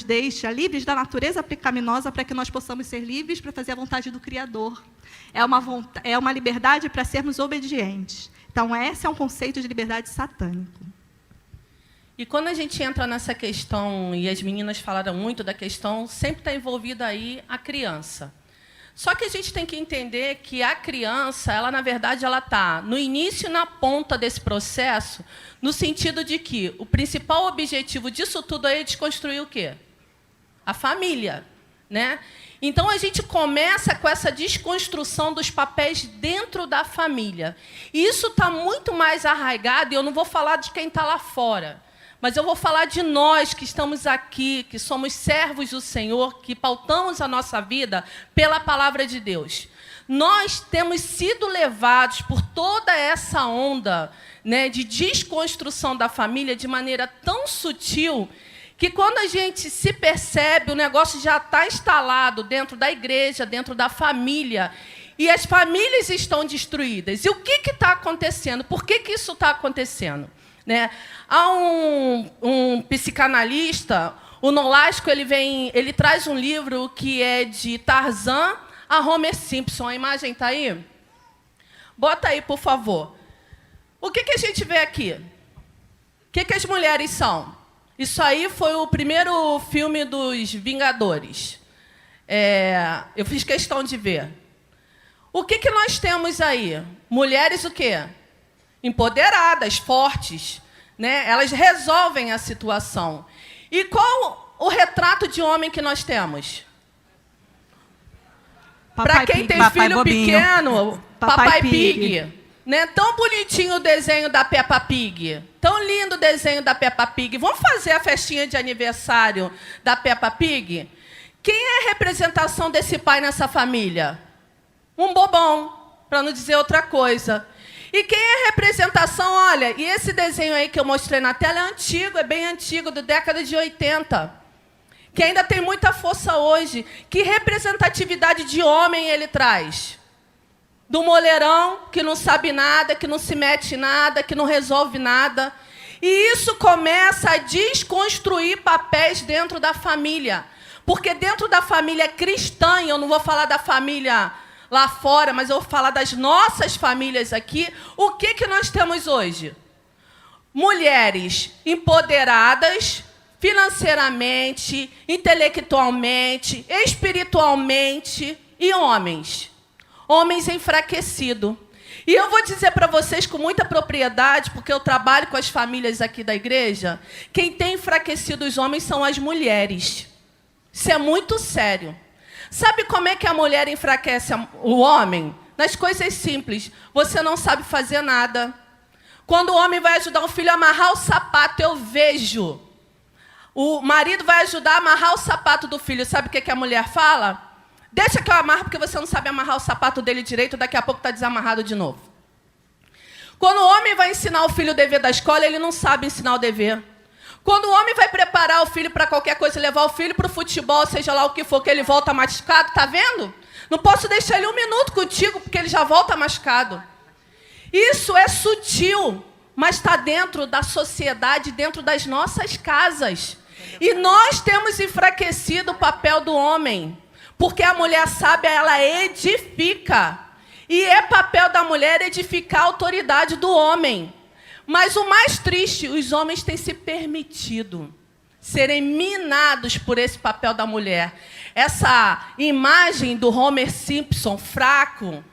nos deixa livres da natureza pecaminosa para que nós possamos ser livres para fazer a vontade do Criador. É uma liberdade para sermos obedientes. Então, esse é um conceito de liberdade satânico. E quando a gente entra nessa questão, e as meninas falaram muito da questão, sempre está envolvida aí a criança. Só que a gente tem que entender que a criança, ela, na verdade, ela está no início e na ponta desse processo, no sentido de que o principal objetivo disso tudo é desconstruir o quê? A família, né? Então, a gente começa com essa desconstrução dos papéis dentro da família. E isso está muito mais arraigado, e eu não vou falar de quem está lá fora, mas eu vou falar de nós que estamos aqui, que somos servos do Senhor, que pautamos a nossa vida pela palavra de Deus. Nós temos sido levados por toda essa onda, né, de desconstrução da família de maneira tão sutil que, quando a gente se percebe, o negócio já está instalado dentro da igreja, dentro da família, e as famílias estão destruídas. E o que está acontecendo? Por que isso está acontecendo? Né? Há um psicanalista, o Nolasco, ele traz um livro que é de Tarzan a Homer Simpson. A imagem está aí? Bota aí, por favor. O que a gente vê aqui? O que as mulheres são? Isso aí foi o primeiro filme dos Vingadores. Eu fiz questão de ver. O que nós temos aí? Mulheres o quê? Empoderadas, fortes, né? Elas resolvem a situação. E qual o retrato de homem que nós temos? Para quem tem filho bobinho. Pequeno, Papai Pig. Né? Tão bonitinho o desenho da Peppa Pig. Tão lindo o desenho da Peppa Pig. Vamos fazer a festinha de aniversário da Peppa Pig? Quem é a representação desse pai nessa família? Um bobão, para não dizer outra coisa. E quem é a representação? Olha, e esse desenho aí que eu mostrei na tela é antigo, é bem antigo, da década de 80. Que ainda tem muita força hoje. Que representatividade de homem ele traz? Do moleirão, que não sabe nada, que não se mete em nada, que não resolve nada. E isso começa a desconstruir papéis dentro da família. Porque dentro da família cristã, e eu não vou falar da família lá fora, mas eu vou falar das nossas famílias aqui, o que nós temos hoje? Mulheres empoderadas financeiramente, intelectualmente, espiritualmente, e homens enfraquecidos. E eu vou dizer para vocês com muita propriedade, porque eu trabalho com as famílias aqui da igreja, quem tem enfraquecido os homens são as mulheres. Isso é muito sério. Sabe como é que a mulher enfraquece o homem? Nas coisas simples. Você não sabe fazer nada. Quando o homem vai ajudar o filho a amarrar o sapato, eu vejo. O marido vai ajudar a amarrar o sapato do filho. Sabe o que a mulher fala? Deixa que eu amarro, porque você não sabe amarrar o sapato dele direito, daqui a pouco está desamarrado de novo. Quando o homem vai ensinar o filho o dever da escola, ele não sabe ensinar o dever. Quando o homem vai preparar o filho para qualquer coisa, levar o filho para o futebol, seja lá o que for, que ele volta machucado, tá vendo? Não posso deixar ele um minuto contigo, porque ele já volta machucado. Isso é sutil, mas está dentro da sociedade, dentro das nossas casas. E nós temos enfraquecido o papel do homem, porque a mulher sábia, ela edifica. E é papel da mulher edificar a autoridade do homem. Mas o mais triste, os homens têm se permitido serem minados por esse papel da mulher. Essa imagem do Homer Simpson, fraco,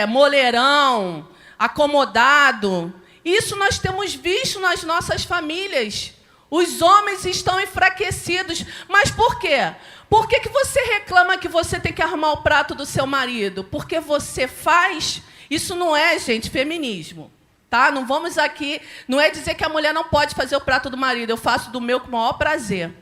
moleirão, acomodado, isso nós temos visto nas nossas famílias. Os homens estão enfraquecidos. Mas por quê? Por que você reclama que você tem que arrumar o prato do seu marido? Porque você faz? Isso não é, gente, feminismo. Tá? Não vamos aqui... Não é dizer que a mulher não pode fazer o prato do marido. Eu faço do meu com o maior prazer.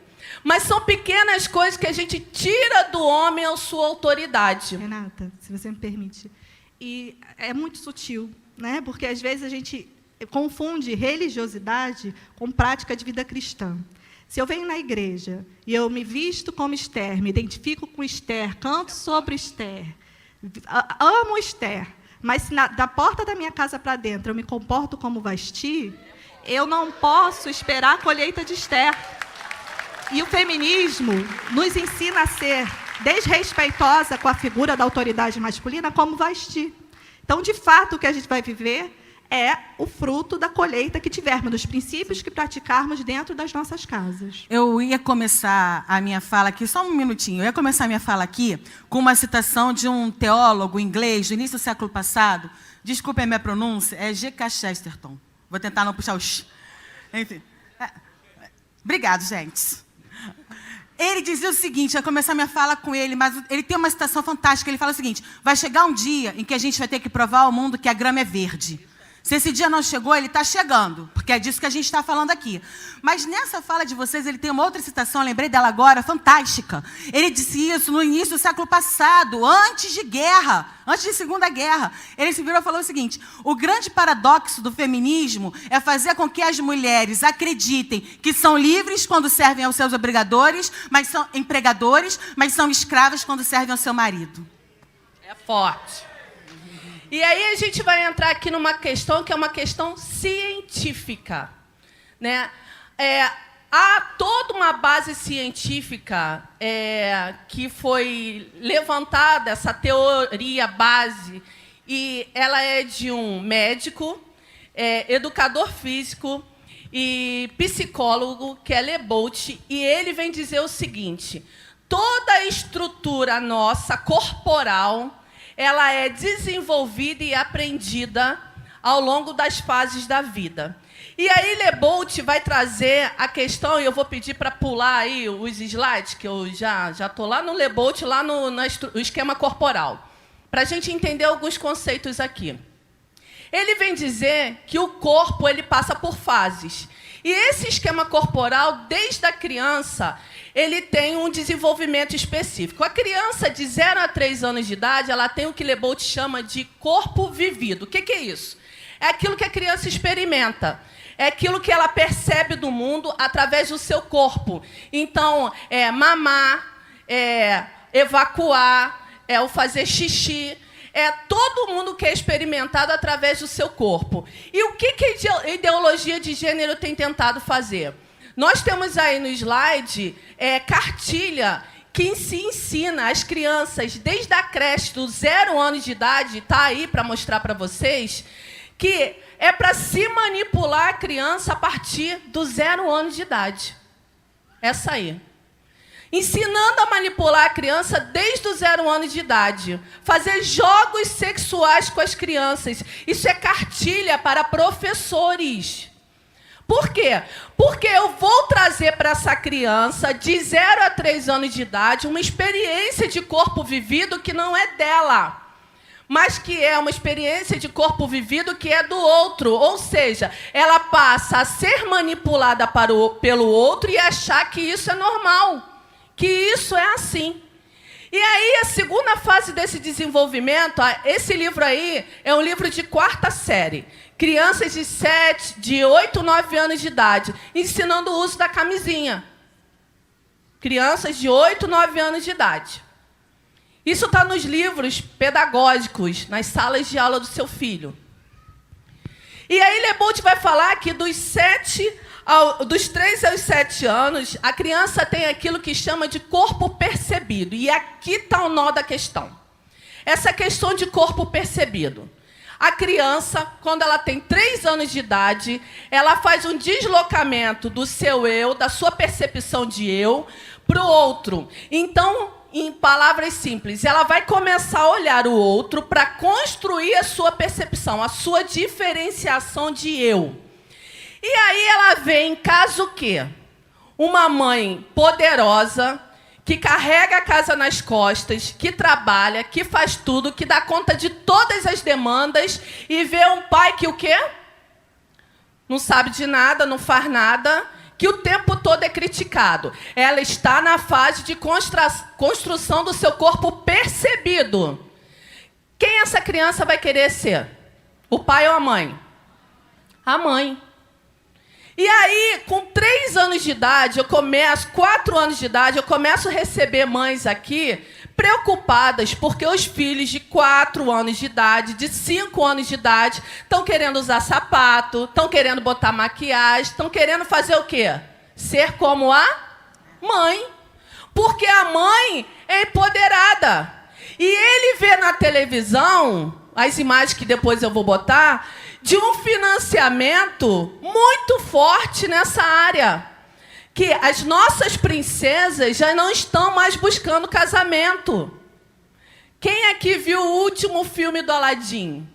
Mas são pequenas coisas que a gente tira do homem a sua autoridade. Renata, se você me permite. E é muito sutil, né? Porque, às vezes, a gente confunde religiosidade com prática de vida cristã. Se eu venho na igreja e eu me visto como Esther, me identifico com Esther, canto sobre Esther, amo Esther, mas se da porta da minha casa para dentro eu me comporto como Vasti, eu não posso esperar a colheita de Esther. E o feminismo nos ensina a ser desrespeitosa com a figura da autoridade masculina como vestir. Então, de fato, o que a gente vai viver é o fruto da colheita que tivermos, dos princípios que praticarmos dentro das nossas casas. Eu ia começar a minha fala aqui, só um minutinho, eu ia começar a minha fala aqui com uma citação de um teólogo inglês do início do século passado, desculpem a minha pronúncia, é G.K. Chesterton. Vou tentar não puxar o x. Enfim. Obrigado, gente. Ele dizia o seguinte, eu ia começar a minha fala com ele, mas ele tem uma citação fantástica, ele fala o seguinte: vai chegar um dia em que a gente vai ter que provar ao mundo que a grama é verde. Se esse dia não chegou, ele está chegando, porque é disso que a gente está falando aqui. Mas nessa fala de vocês, ele tem uma outra citação, lembrei dela agora, fantástica. Ele disse isso no início do século passado, antes de guerra, antes de Segunda Guerra. Ele se virou e falou o seguinte: o grande paradoxo do feminismo é fazer com que as mulheres acreditem que são livres quando servem aos seus obrigadores, mas são empregadores, mas são escravas quando servem ao seu marido. É forte. E aí a gente vai entrar aqui numa questão que é uma questão científica, né? Há toda uma base científica que foi levantada, essa teoria base, e ela é de um médico, educador físico e psicólogo, que é Lebout, e ele vem dizer o seguinte: toda a estrutura nossa corporal, ela é desenvolvida e aprendida ao longo das fases da vida. E aí Lebout vai trazer a questão, e eu vou pedir para pular aí os slides, que eu já estou lá no Lebout, lá no esquema corporal, para a gente entender alguns conceitos aqui. Ele vem dizer que o corpo ele passa por fases. E esse esquema corporal, desde a criança, ele tem um desenvolvimento específico. A criança de 0 a 3 anos de idade, ela tem o que Lebout chama de corpo vivido. O que é isso? É aquilo que a criança experimenta. É aquilo que ela percebe do mundo através do seu corpo. Então, mamar, evacuar, o fazer xixi. Todo mundo que é experimentado através do seu corpo. E o que a ideologia de gênero tem tentado fazer? Nós temos aí no slide cartilha que se ensina às crianças, desde a creche, dos 0 anos de idade, está aí para mostrar para vocês, que é para se manipular a criança a partir dos 0 anos de idade. Essa aí. Ensinando a manipular a criança desde os 0 anos de idade. Fazer jogos sexuais com as crianças. Isso é cartilha para professores. Por quê? Porque eu vou trazer para essa criança, de 0 a 3 anos de idade, uma experiência de corpo vivido que não é dela, mas que é uma experiência de corpo vivido que é do outro. Ou seja, ela passa a ser manipulada pelo outro e achar que isso é normal, que isso é assim. E aí, a segunda fase desse desenvolvimento, esse livro aí é um livro de 4ª série. Crianças de 8, 9 anos de idade, ensinando o uso da camisinha. Crianças de 8, 9 anos de idade. Isso está nos livros pedagógicos, nas salas de aula do seu filho. E aí Lebout vai falar que dos 3 aos 7 anos, a criança tem aquilo que chama de corpo percebido. E aqui está o nó da questão. Essa questão de corpo percebido. A criança, quando ela tem 3 anos de idade, ela faz um deslocamento do seu eu, da sua percepção de eu, para o outro. Então, em palavras simples, ela vai começar a olhar o outro para construir a sua percepção, a sua diferenciação de eu. E aí ela vê em casa o quê? Uma mãe poderosa, que carrega a casa nas costas, que trabalha, que faz tudo, que dá conta de todas as demandas, e vê um pai que o quê? Não sabe de nada, não faz nada, que o tempo todo é criticado. Ela está na fase de construção do seu corpo percebido. Quem essa criança vai querer ser? O pai ou a mãe? A mãe. E aí, com 3 anos de idade, 4 anos de idade, eu começo a receber mães aqui preocupadas porque os filhos de 4 anos de idade, de 5 anos de idade, estão querendo usar sapato, estão querendo botar maquiagem, estão querendo fazer o quê? Ser como a Mãe. Porque a mãe é empoderada. E ele vê na televisão, as imagens que depois eu vou botar, de um financiamento muito forte nessa área. Que as nossas princesas já não estão mais buscando casamento. Quem aqui viu o último filme do Aladim?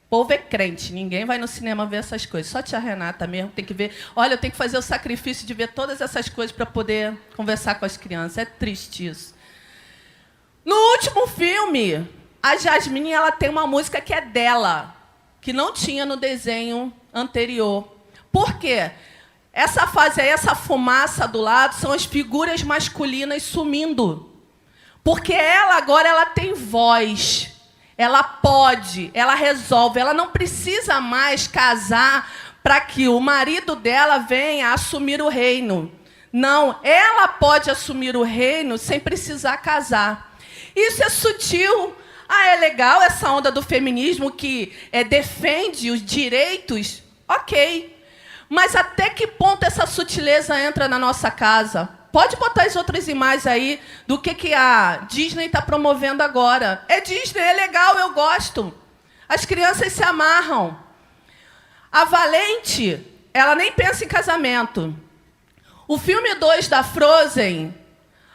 O povo é crente, ninguém vai no cinema ver essas coisas. Só a tia Renata mesmo tem que ver. Olha, eu tenho que fazer o sacrifício de ver todas essas coisas para poder conversar com as crianças. É triste isso. No último filme, a Jasmine ela tem uma música que é dela, que não tinha no desenho anterior. Por quê? Essa fase aí, essa fumaça do lado, são as figuras masculinas sumindo. Porque ela agora ela tem voz. Ela pode, ela resolve, ela não precisa mais casar para que o marido dela venha assumir o reino. Não, ela pode assumir o reino sem precisar casar. Isso é sutil. Ah, é legal essa onda do feminismo que defende os direitos? Ok. Mas até que ponto essa sutileza entra na nossa casa? Pode botar as outras imagens aí do que a Disney está promovendo agora. É Disney, é legal, eu gosto. As crianças se amarram. A Valente, ela nem pensa em casamento. O filme 2 da Frozen,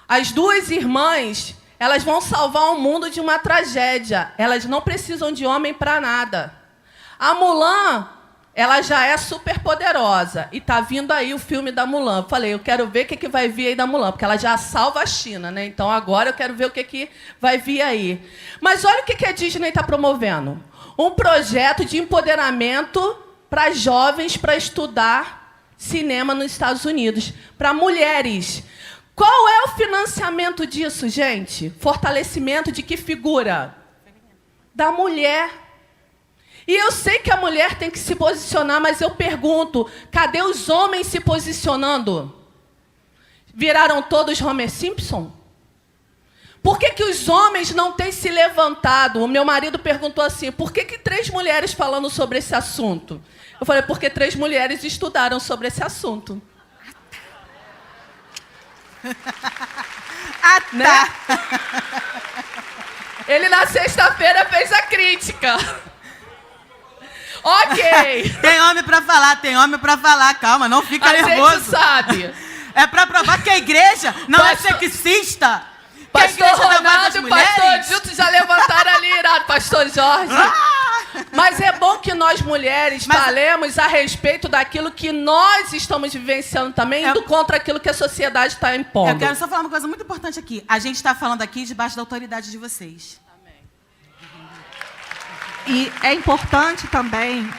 as duas irmãs, elas vão salvar o mundo de uma tragédia. Elas não precisam de homem para nada. A Mulan, ela já é super poderosa. E tá vindo aí o filme da Mulan. Falei, eu quero ver o que vai vir aí da Mulan, porque ela já salva a China, né? Então agora eu quero ver o que vai vir aí. Mas olha o que a Disney está promovendo. Um projeto de empoderamento para jovens para estudar cinema nos Estados Unidos. Para mulheres. Qual é o financiamento disso, gente? Fortalecimento de que figura? Da mulher. E eu sei que a mulher tem que se posicionar, mas eu pergunto, cadê os homens se posicionando? Viraram todos Homer Simpson? Por que os homens não têm se levantado? O meu marido perguntou assim, por que 3 mulheres falando sobre esse assunto? Eu falei, porque 3 mulheres estudaram sobre esse assunto. Ah, tá. Né? Ele na sexta-feira fez a crítica. Ok. Tem homem pra falar, calma, não fica nervoso. A gente sabe. É pra provar que a igreja não é sexista. Pastor Ronaldo e pastor Gilton já levantaram ali, irado, pastor Jorge. Mas é bom que nós mulheres falemos a respeito daquilo que nós estamos vivenciando também, indo contra aquilo que a sociedade está impondo. Eu quero só falar uma coisa muito importante aqui. A gente está falando aqui debaixo da autoridade de vocês. E é importante também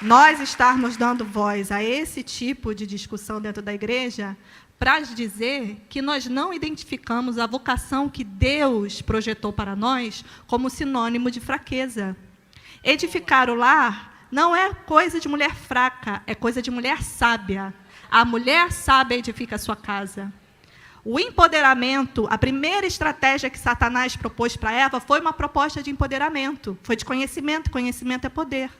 nós estarmos dando voz a esse tipo de discussão dentro da igreja para dizer que nós não identificamos a vocação que Deus projetou para nós como sinônimo de fraqueza. Edificar o lar não é coisa de mulher fraca, é coisa de mulher sábia. A mulher sábia edifica a sua casa. O empoderamento, a primeira estratégia que Satanás propôs para Eva foi uma proposta de empoderamento, foi de conhecimento, conhecimento é poder.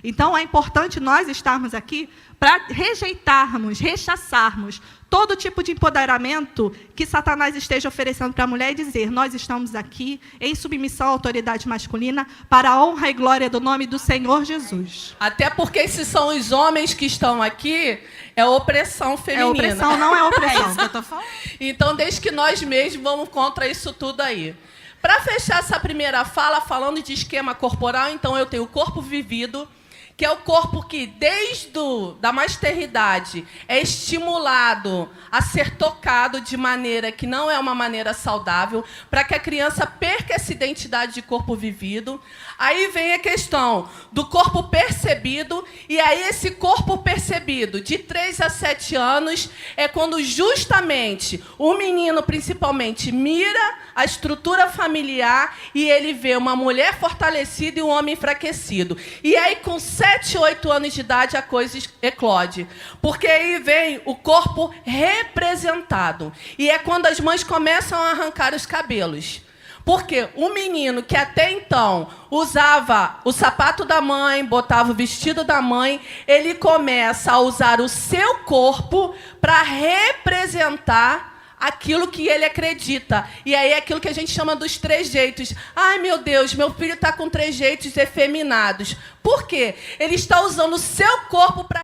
Então, é importante nós estarmos aqui para rejeitarmos, rechaçarmos todo tipo de empoderamento que Satanás esteja oferecendo para a mulher e dizer, nós estamos aqui em submissão à autoridade masculina para a honra e glória do nome do Senhor Jesus. Até porque se são os homens que estão aqui, é opressão feminina. É opressão, não é opressão. É isso que eu tô falando. Então, desde que nós mesmos vamos contra isso tudo aí. Para fechar essa primeira fala, falando de esquema corporal, então eu tenho o corpo vivido, que é o corpo que, desde da maternidade, é estimulado a ser tocado de maneira que não é uma maneira saudável, para que a criança perca essa identidade de corpo vivido. Aí vem a questão do corpo percebido, e aí esse corpo percebido, de 3 a 7 anos, é quando justamente o menino, principalmente, mira a estrutura familiar e ele vê uma mulher fortalecida e um homem enfraquecido. E aí, com 7, 8 anos de idade, a coisa eclode. Porque aí vem o corpo representado. E é quando as mães começam a arrancar os cabelos. Porque o menino que até então usava o sapato da mãe, botava o vestido da mãe, ele começa a usar o seu corpo para representar aquilo que ele acredita. E aí é aquilo que a gente chama dos trejeitos. Ai, meu Deus, meu filho está com trejeitos efeminados. Por quê? Ele está usando o seu corpo para